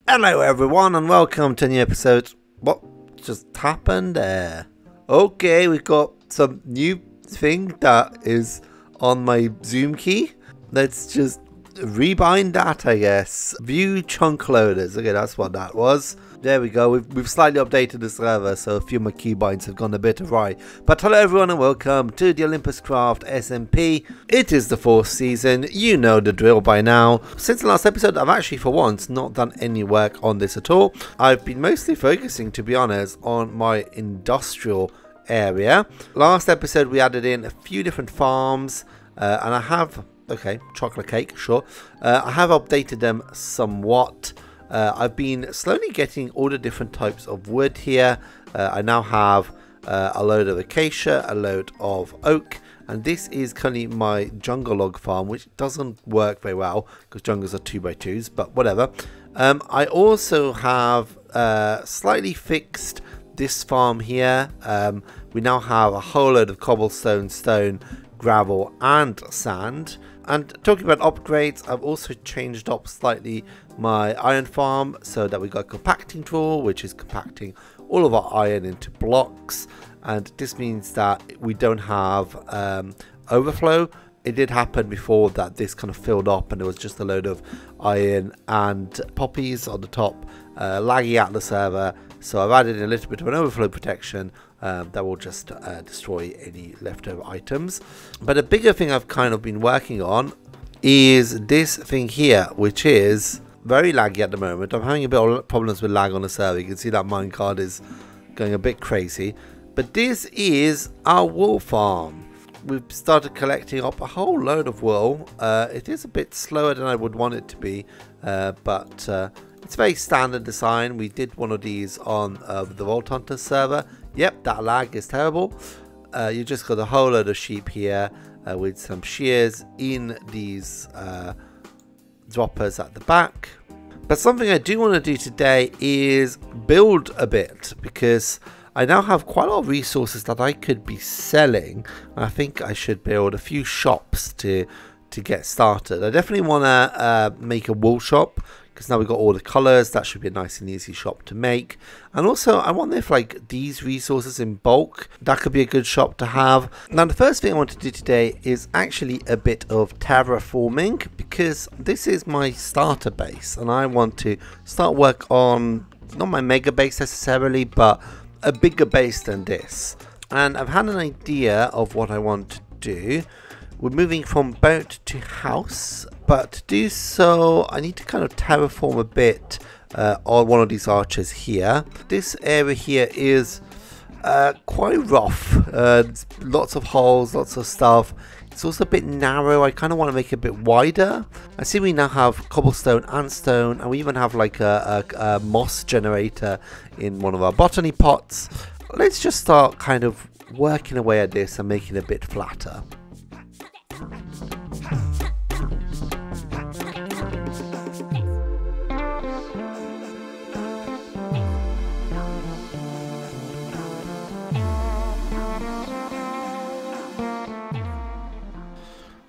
Hello everyone and welcome to a new episode. What just happened there? Okay, we've got some new thing that is on my zoom key. Let's just rebind that, I guess. View chunk loaders. Okay, that's what that was. There we go. We've slightly updated the server, so a few of my keybinds have gone a bit awry. But hello everyone and welcome to the OlympusCraft SMP. It is the 4th season. You know the drill by now. Since the last episode, I've actually for once not done any work on this at all. I've been mostly focusing, to be honest, on my industrial area. Last episode we added in a few different farms and I have, okay, chocolate cake, sure. I have updated them somewhat. I've been slowly getting all the different types of wood here. I now have a load of acacia, a load of oak, and this is currently my jungle log farm, which doesn't work very well because jungles are 2x2s, but whatever. I also have slightly fixed this farm here. We now have a whole load of cobblestone, stone, gravel and sand. And talking about upgrades, I've also changed up slightly my iron farm so that we got a compacting tool, which is compacting all of our iron into blocks. And this means that we don't have overflow. It did happen before that this kind of filled up and there was just a load of iron and poppies on the top lagging out the server. So I've added a little bit of an overflow protection that will just destroy any leftover items. But a bigger thing I've kind of been working on is this thing here, which is very laggy at the moment. I'm having a bit of problems with lag on the server. You can see that minecart is going a bit crazy. But this is our wool farm. We've started collecting up a whole load of wool. It is a bit slower than I would want it to be, but it's very standard design. We did one of these on the Vault Hunter server. Yep, that lag is terrible. You just got a whole load of sheep here with some shears in these droppers at the back. But something I do want to do today is build a bit, because I now have quite a lot of resources that I could be selling. I think I should build a few shops to get started. I definitely want to make a wool shop, because now we've got all the colors. That should be a nice and easy shop to make. And also I wonder if like these resources in bulk, that could be a good shop to have. Now the first thing I want to do today is actually a bit of terraforming, because this is my starter base and I want to start work on not my mega base necessarily, but a bigger base than this. And I've had an idea of what I want to do. We're moving from boat to house, but to do so I need to kind of terraform a bit on one of these arches here. This area here is quite rough. Lots of holes, lots of stuff. It's also a bit narrow. I kind of want to make it a bit wider. I see we now have cobblestone and stone, and we even have like a moss generator in one of our botany pots. Let's just start kind of working away at this and making it a bit flatter.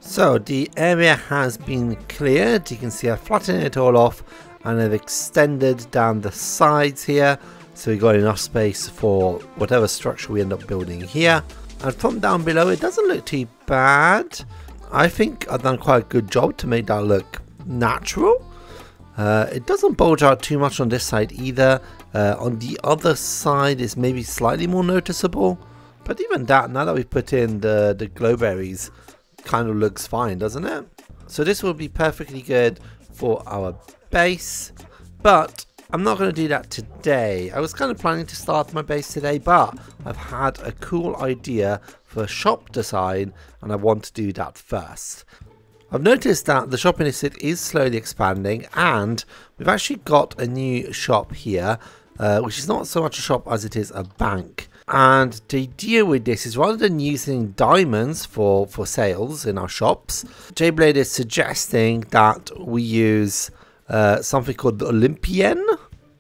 So the area has been cleared. You can see I've flattened it all off and I've extended down the sides here, so we've got enough space for whatever structure we end up building here. And from down below it doesn't look too bad. I think I've done quite a good job to make that look natural. It doesn't bulge out too much on this side either. On the other side is maybe slightly more noticeable, but even that, now that we've put in the glowberries, kind of looks fine, doesn't it? So this will be perfectly good for our base, but I'm not going to do that today. I was kind of planning to start my base today, but I've had a cool idea for a shop design and I want to do that first. I've noticed that the shopping district is slowly expanding, and we've actually got a new shop here, which is not so much a shop as it is a bank. And the idea with this is, rather than using diamonds for sales in our shops, jblader is suggesting that we use something called the Olympian.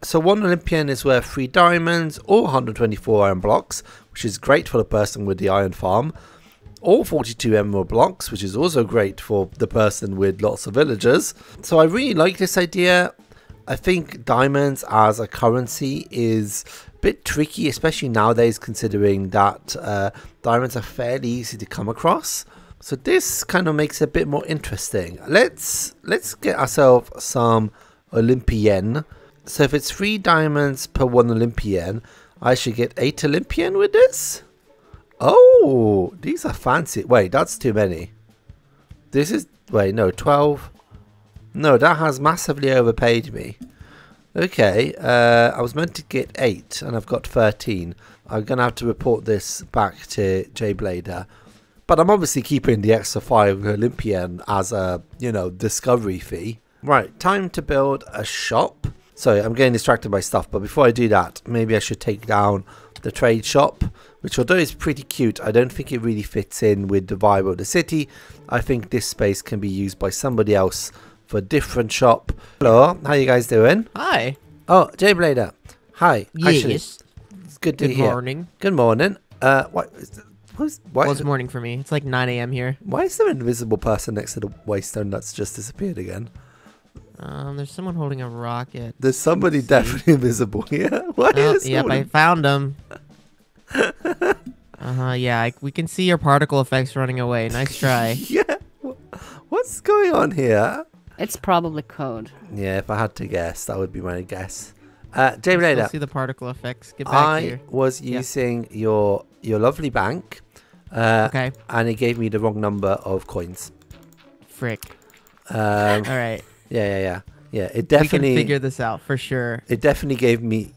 So 1 Olympian is worth 3 diamonds or 124 iron blocks, which is great for the person with the iron farm, or 42 emerald blocks, which is also great for the person with lots of villagers. So I really like this idea. I think diamonds as a currency is a bit tricky, especially nowadays, considering that diamonds are fairly easy to come across. So this kind of makes it a bit more interesting. Let's get ourselves some Olympian. So if it's 3 diamonds per 1 Olympian, I should get 8 Olympian with this. Oh, these are fancy. Wait, that's too many. This is, wait, no, 12. No, that has massively overpaid me. Okay, I was meant to get 8 and I've got 13. I'm going to have to report this back to jblader. But I'm obviously keeping the extra 5 Olympian as a, you know, discovery fee. Right, time to build a shop. Sorry, I'm getting distracted by stuff, but before I do that, maybe I should take down the trade shop, which although is pretty cute, I don't think it really fits in with the vibe of the city. I think this space can be used by somebody else for a different shop. Hello, how you guys doing? Hi. Oh, jblader. Hi. Yes. Actually, it's good to hear. Good morning. Good morning. Why Well, it's morning for me. It's like 9 a.m. here. Why is there an invisible person next to the waystone that's just disappeared again? There's someone holding a rocket. There's somebody definitely invisible here. Why is yep, I found him. Yeah, we can see your particle effects running away. Nice try. Yeah. What's going on here? It's probably code. Yeah, if I had to guess, that would be my guess. jblader, see the particle effects. Get back here. I was using your lovely bank. Okay. And it gave me the wrong number of coins. Frick. All right. Yeah. It definitely. We can figure this out for sure. It definitely gave me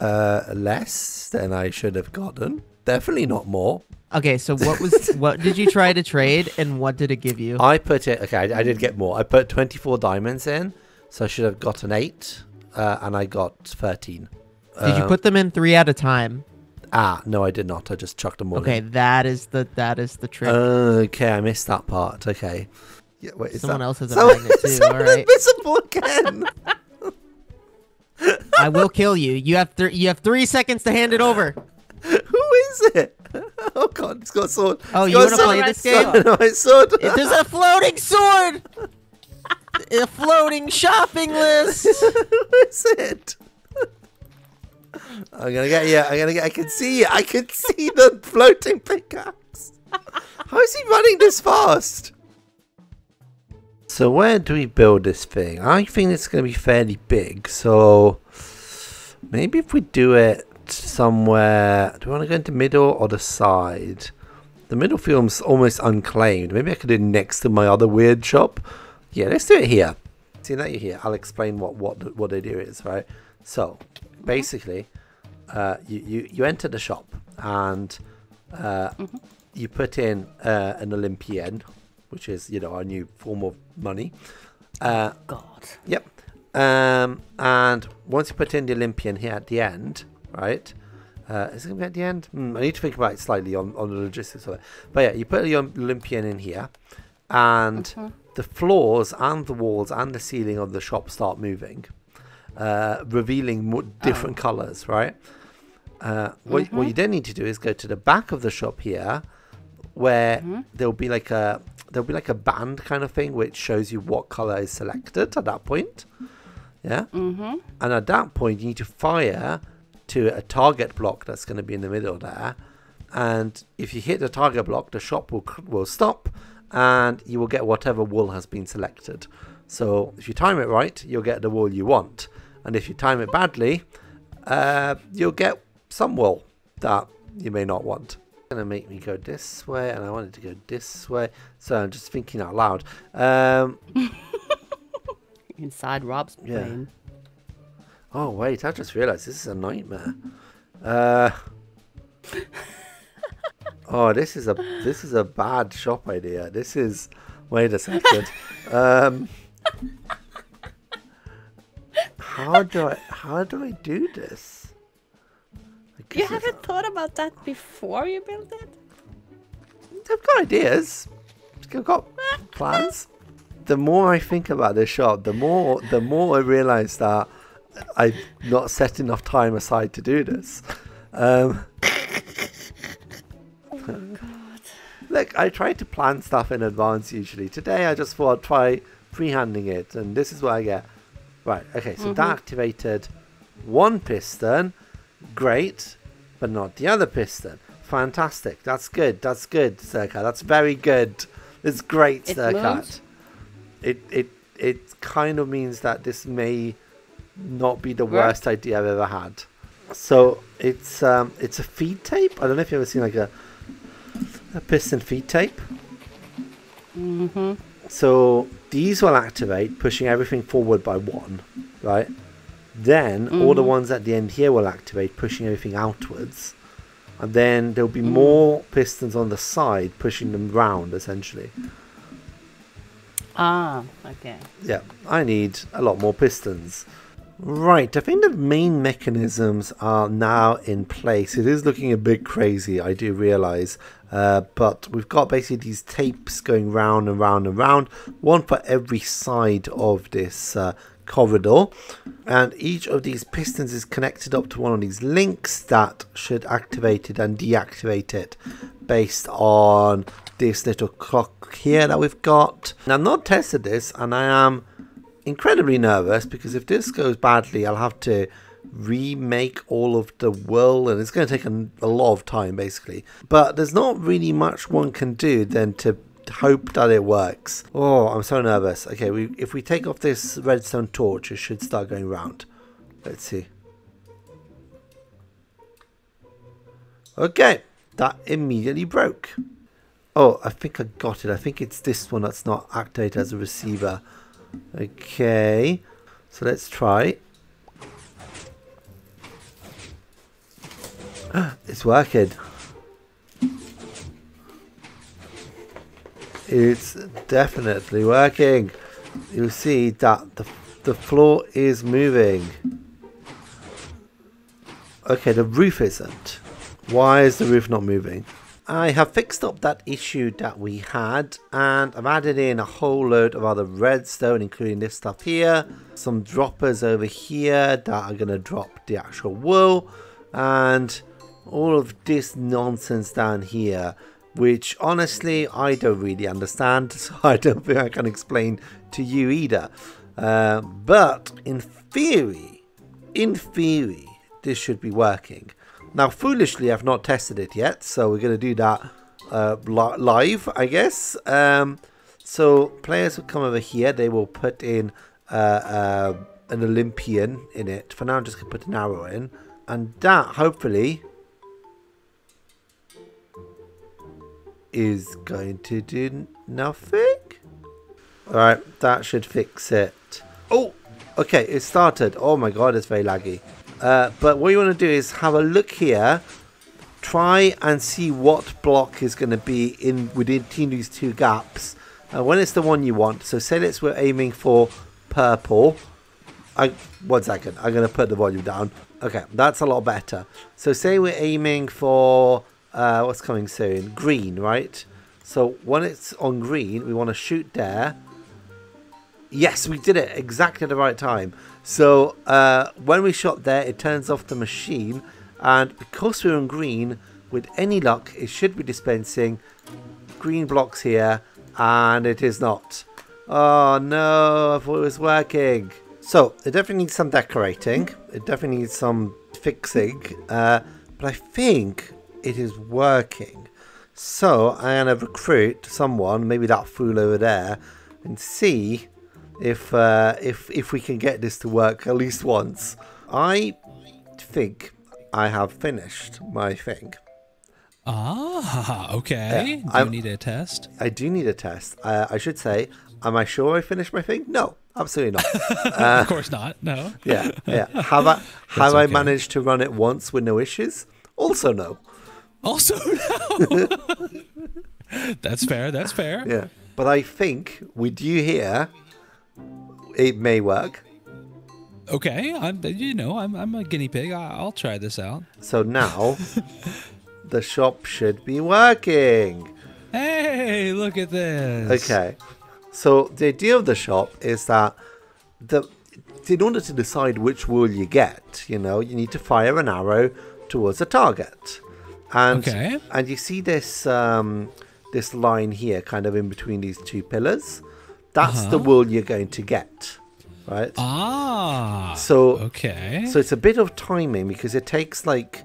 less than I should have gotten. Definitely not more. Okay, so what did you try to trade and what did it give you? I put it. Okay, I did get more. I put 24 diamonds in, so I should have gotten 8, and I got 13. Did you put them in 3 at a time? No, I did not. I just chucked them all. Okay, in. that is the trick. Okay, I missed that part. Okay. Yeah, wait, Someone else has a magnet too. All right. Invisible again. I will kill you. You have 3 seconds to hand it over. Who is it? Oh god, he's got a sword. Oh, you want to play this game? No, my sword. There's a floating sword. A floating shopping list. Who is it? I'm gonna get you. I can see you. I can see the floating pickaxe. How is he running this fast? So where do we build this thing? I think it's gonna be fairly big. So maybe if we do it somewhere, do we want to go into middle or the side? The middle feels almost unclaimed. Maybe I could do it next to my other weird shop. Yeah, let's do it here. See, now you're here, I'll explain what the idea is, right? So basically, you enter the shop and you put in an Olympian, which is, you know, our new form of money. God. Yep. And once you put in the Olympian here at the end, right? Is it going to be at the end? I need to think about it slightly on the logistics of it. But yeah, you put your Olympian in here, and the floors and the walls and the ceiling of the shop start moving, revealing more different colors, right? What you then need to do is go to the back of the shop here, where there'll be like a band kind of thing which shows you what color is selected at that point. Yeah. And at that point, you need to fire to a target block that's going to be in the middle there, and if you hit the target block, the shop will stop, and you will get whatever wool has been selected. So if you time it right, you'll get the wool you want, and if you time it badly, you'll get some wool that you may not want. It's going to make me go this way, and I wanted to go this way, so I'm just thinking out loud. Inside Rob's brain. Oh wait, I just realized this is a nightmare. Oh, this is a bad shop idea. This is, wait a second. How do I do this? You haven't thought about that before you built it? I've got ideas. I've got plans. The more I think about this shop, the more I realize that I've not set enough time aside to do this. Oh God. Look, I try to plan stuff in advance usually. Today I just thought I'd try freehanding it, and this is what I get. Right, okay, so that activated one piston. Great, but not the other piston. Fantastic. That's good. That's good, Styrkat. That's very good. It's great, Styrkat. It kind of means that this may not be the worst idea I've ever had. So it's a feed tape. I don't know if you've ever seen like a piston feed tape. So these will activate, pushing everything forward by 1, right? Then all the ones at the end here will activate, pushing everything outwards. And then there'll be more pistons on the side, pushing them round, essentially. Ah, okay. Yeah, I need a lot more pistons. Right, I think the main mechanisms are now in place. It is looking a bit crazy, I do realise. But we've got basically these tapes going round and round and round. One for every side of this corridor. And each of these pistons is connected up to one of these links that should activate it and deactivate it based on this little clock here that we've got. Now, I've not tested this, and I am incredibly nervous because if this goes badly, I'll have to remake all of the world, and it's going to take a lot of time basically. But there's not really much one can do than to hope that it works. Oh, I'm so nervous. Okay, if we take off this redstone torch, it should start going round. Let's see. Okay, that immediately broke. Oh, I think I got it. I think it's this one that's not activated as a receiver. Okay, so let's try. It's working. It's definitely working. You see that the floor is moving. Okay, the roof isn't. Why is the roof not moving? I have fixed up that issue that we had, and I've added in a whole load of other redstone, including this stuff here. Some droppers over here that are going to drop the actual wool, and all of this nonsense down here, which honestly I don't really understand, so I don't think I can explain to you either. But in theory, this should be working. Now, foolishly, I've not tested it yet, so we're going to do that live, I guess. So players will come over here. They will put in an Olympian in it. For now, I'm just going to put an arrow in. And that, hopefully, is going to do nothing. Alright, that should fix it. Oh, okay, it started. Oh my god, it's very laggy. But what you want to do is have a look here. Try and see what block is going to be within these two gaps. When it's the one you want. So say we're aiming for purple. 1 second, I'm going to put the volume down. Okay, that's a lot better. So say we're aiming for what's coming soon? Green, right? So when it's on green, we want to shoot there. Yes, we did it exactly at the right time. So when we shot there, it turns off the machine, and because we're on green, with any luck, it should be dispensing green blocks here, and it is not. Oh no, I thought it was working. So it definitely needs some decorating. It definitely needs some fixing, but I think it is working. So I'm gonna recruit someone, maybe that fool over there, and see if we can get this to work at least once. I think I have finished my thing. Ah, okay. Do you need a test? I do need a test. I should say, am I sure I finished my thing? No, absolutely not. Of course not. No. Yeah. Have I managed to run it once with no issues? Also no. Also no. That's fair. That's fair. Yeah, but I think with you here, it may work. Okay, I'm a guinea pig. I'll try this out. So now the shop should be working. Hey, look at this. Okay. So the idea of the shop is that in order to decide which wool you get, you need to fire an arrow towards a target. And and you see this this line here kind of in between these two pillars. That's the wool you're going to get. right? Ah. So okay. So it's a bit of timing because it takes like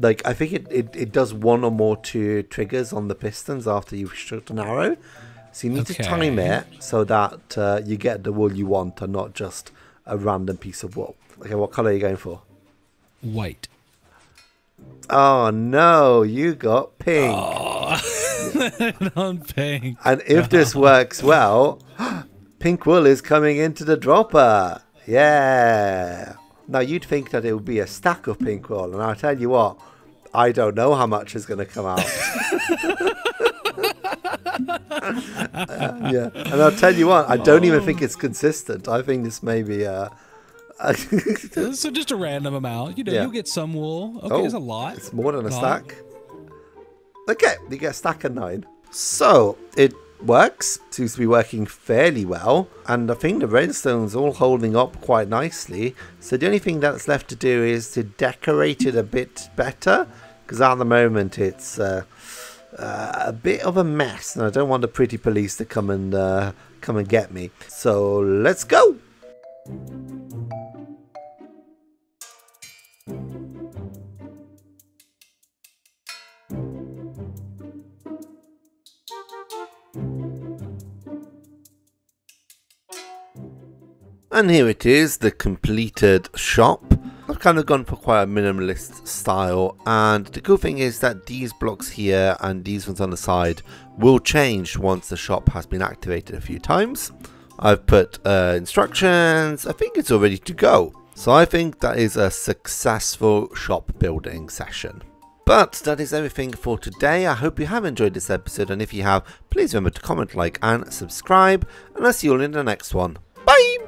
I think it does 1 or more 2 triggers on the pistons after you've shot an arrow. So you need to time it so that you get the wool you want and not just a random piece of wool. Okay, what color are you going for? White. Oh no, you got pink. Oh, on pink. And if this works well, pink wool is coming into the dropper. Yeah. Now you'd think that it would be a stack of pink wool, and I'll tell you what, I don't know how much is going to come out. Yeah, and I'll tell you what, I don't even think it's consistent. I think this may be so just a random amount. You know, you'll get some wool. Okay, it's a lot. It's more than a stack. Okay, you get a stack of 9. So it works. Seems to be working fairly well, and I think the redstone's all holding up quite nicely. So the only thing that's left to do is to decorate it a bit better, because at the moment it's a bit of a mess, and I don't want the pretty police to come and get me. So let's go. And here it is, the completed shop. I've kind of gone for quite a minimalist style, and the cool thing is that these blocks here and these ones on the side will change once the shop has been activated a few times. I've put instructions. I think it's all ready to go. So I think that is a successful shop building session. But that is everything for today. I hope you have enjoyed this episode, and if you have, please remember to comment, like and subscribe, and I'll see you all in the next one. Bye!